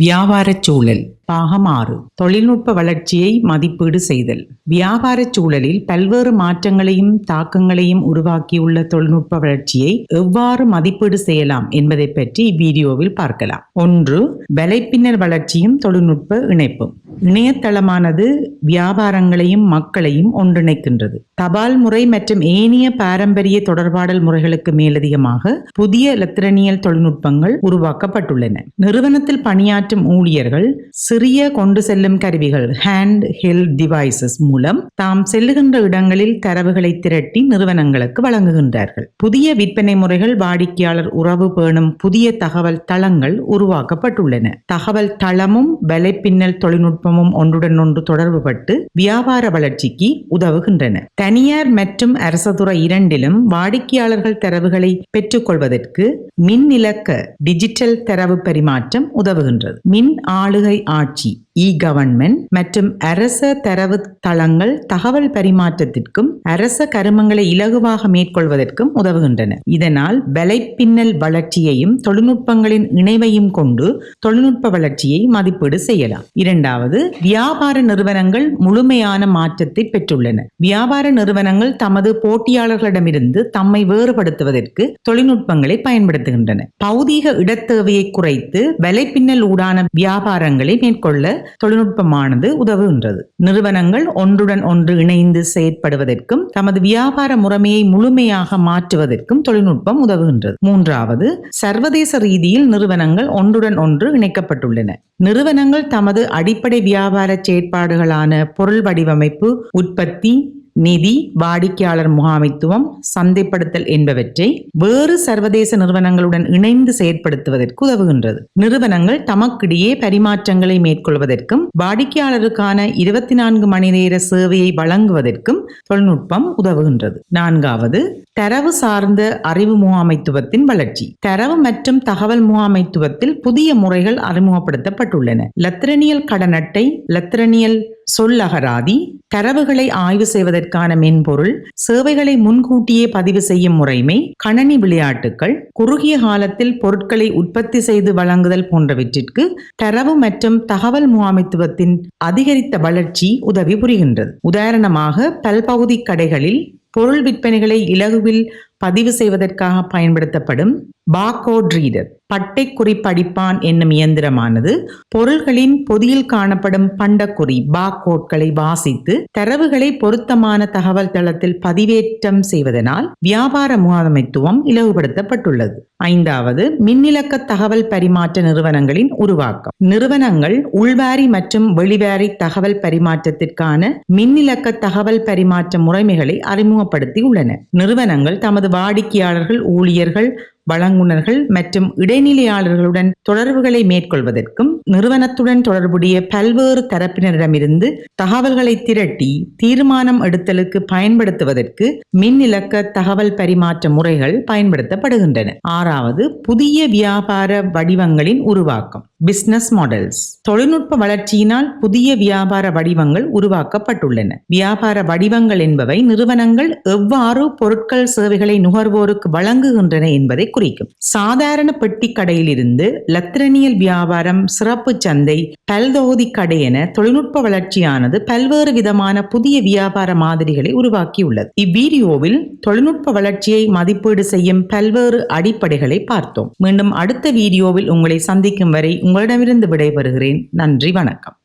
வியாபாரச் சூழல் பாகம் 6 தொழில்நுட்ப வளர்ச்சியை மதிப்பீடு செய்தல். வியாபாரச் சூழலில் பல்வேறு மாற்றங்களையும் தாக்கங்களையும் உருவாக்கியுள்ள தொழில்நுட்ப வளர்ச்சியை எவ்வாறு மதிப்பீடு செய்யலாம் என்பதை பற்றி இவ்வீடியோவில் பார்க்கலாம். 1. வலைப்பின்னல் வளர்ச்சியும் தொழில்நுட்ப இணைப்பும். இணையதளமானது வியாபாரங்களையும் மக்களையும் ஒன்றிணைக்கின்றது. தபால் முறை மற்றும் ஏனைய பாரம்பரிய தொடர்பாடல் முறைகளுக்கு மேலதிகமாக புதிய இலத்திரனியல் தொழில்நுட்பங்கள் உருவாக்கப்பட்டுள்ளன. நிறுவனத்தில் பணியாற்றும் ஊழியர்கள் சிறிய கொண்டு செல்லும் கருவிகள் ஹேண்ட் ஹெல்ட் டிவைசஸ் மூலம் தாம் செல்லுகின்ற இடங்களில் தரவுகளை திரட்டி நிறுவனங்களுக்கு வழங்குகின்றார்கள். புதிய விற்பனை முறைகள், வாடிக்கையாளர் உறவு பேணும் புதிய தகவல் தளங்கள் உருவாக்கப்பட்டுள்ளன. தகவல் தளமும் வலைப்பின்னல் தொழில்நுட்பமும் ஒன்றுடன் ஒன்று தொடர்புபட்டு வியாபார வளர்ச்சிக்கு உதவுகின்றன. தனியார் மற்றும் அரசு துறை இரண்டிலும் வாடிக்கையாளர்கள் தரவுகளை பெற்றுக்கொள்வதற்கு மின் இலக்க டிஜிட்டல் தரவு பரிமாற்றம் உதவுகின்றது. மின் ஆளுகை ஆட்சி இ-கவர்ன்மெண்ட் மற்றும் அரச தரவு தளங்கள் தகவல் பரிமாற்றத்திற்கும் அரச கருமங்களை இலகுவாக மேற்கொள்வதற்கும் உதவுகின்றன. இதனால் வலைப்பின்னல் வளர்ச்சியையும் தொழில்நுட்பங்களின் இணைவையும் கொண்டு தொழில்நுட்ப வளர்ச்சியை மதிப்பீடு செய்யலாம். 2. வியாபார நிறுவனங்கள் முழுமையான மாற்றத்தை பெற்றுள்ளன. வியாபார நிறுவனங்கள் தமது போட்டியாளர்களிடமிருந்து தம்மை வேறுபடுத்துவதற்கு தொழில்நுட்பங்களை பயன்படுத்துகின்றன. பௌதீக இடத்தேவையை குறைத்து வலைப்பின்னல் ஊடான வியாபாரங்களை மேற்கொள்ள தொழில்நுட்பமானது உதவுகின்றது. நிறுவனங்கள் ஒன்றுடன் ஒன்று இணைந்து செயற்படுவதற்கும் தமது வியாபார முறைமையை முழுமையாக மாற்றுவதற்கும் தொழில்நுட்பம் உதவுகின்றது. 3. சர்வதேச ரீதியில் நிறுவனங்கள் ஒன்றுடன் ஒன்று இணைக்கப்பட்டுள்ளன. நிறுவனங்கள் தமது அடிப்படை வியாபார செயற்பாடுகளான பொருள் வடிவமைப்பு, உற்பத்தி, நிதி, வாடிக்கையாளர் முகாமைத்துவம், சந்தைப்படுத்தல் என்பவற்றை வேறு சர்வதேச நிறுவனங்களுடன் இணைந்து செயற்படுத்துவதற்கு உதவுகின்றது. நிறுவனங்கள் தமக்கிடையே பரிமாற்றங்களை மேற்கொள்வதற்கும் வாடிக்கையாளருக்கான 24 மணி நேர சேவையை வழங்குவதற்கும் தொழில்நுட்பம் உதவுகின்றது. 4. தரவு சார்ந்த அறிவு முகாமைத்துவத்தின் வளர்ச்சி. தரவு மற்றும் தகவல் முகாமைத்துவத்தில் புதிய முறைகள் அறிமுகப்படுத்தப்பட்டுள்ளன. இலத்திரனியல் கடன் அட்டை, இலத்திரனியல் சொல்லகராதி, தரவுகளை ஆய்வு செய்வதற்கான மென்பொருள், சேவைகளை முன்கூட்டியே பதிவு செய்யும் முறைமை, கணனி விளையாட்டுகள், குறுகிய காலத்தில் பொருட்களை உற்பத்தி செய்து வழங்குதல் போன்றவற்றிற்கு தரவு மற்றும் தகவல் முகாமைத்துவத்தின் அதிகரித்த வளர்ச்சி உதவி புரிகின்றது. உதாரணமாக, பல்பகுதி கடைகளில் பொருள் விற்பனைகளை இலகுவில் பதிவு செய்வதற்காக பயன்படுத்தப்படும் பார்கோட் ரீடர், பட்டை குறிப்படிப்பான் என்னும் இயந்திரமானது பொருள்களின் பொதியில் காணப்படும் பண்டக்குறி பார்கோட்களை வாசித்து தரவுகளை பொருத்தமான தகவல் தளத்தில் பதிவேற்றம் செய்வதனால் வியாபார முகாமைத்துவம் இலகுபடுத்தப்பட்டுள்ளது. 5. மின்னிலக்க தகவல் பரிமாற்ற நிறுவனங்களின் உருவாக்கம். நிறுவனங்கள் உள்வாரி மற்றும் வெளிவாரி தகவல் பரிமாற்றத்திற்கான மின்னிலக்க தகவல் பரிமாற்ற முறைமைகளை அறிமுகப்படுத்தி உள்ளன. நிறுவனங்கள் தமது வாடிக்கையாளர்கள், ஊழியர்கள், வழங்குனர்கள் மற்றும் இடைநிலையாளர்களுடன் தொடர்புகளை மேற்கொள்வதற்கும் நிறுவனத்துடன் தொடர்புடைய பல்வேறு தரப்பினரிடமிருந்து தகவல்களை திரட்டி தீர்மானம் எடுத்தலுக்கு பயன்படுத்துவதற்கு மின்னிலக்க தகவல் பரிமாற்ற முறைகள் பயன்படுத்தப்படுகின்றன. 6. புதிய வியாபார வடிவங்களின் உருவாக்கம். Business models. தொழில்நுட்ப வளர்ச்சியினால் புதிய வியாபார வடிவங்கள் உருவாக்கப்பட்டுள்ளன. வியாபார வடிவங்கள் என்பவை நிறுவனங்கள் எவ்வாறு பொருட்கள், சேவைகளை நுகர்வோருக்கு வழங்குகின்றன என்பதை குறிக்கும். சாதாரண பெட்டி கடையில் இருந்து இலத்திரனியல் வியாபாரம், சிறப்பு சந்தை, பல்தொகுதி கடை என தொழில்நுட்ப வளர்ச்சியானது பல்வேறு விதமான புதிய வியாபார மாதிரிகளை உருவாக்கியுள்ளது. இவ்வீடியோவில் தொழில்நுட்ப வளர்ச்சியை மதிப்பீடு செய்யும் பல்வேறு அடிப்படைகளை பார்த்தோம். மீண்டும் அடுத்த வீடியோவில் உங்களை சந்திக்கும் வரை உங்களிடமிருந்து விடைபெறுகிறேன். நன்றி, வணக்கம்.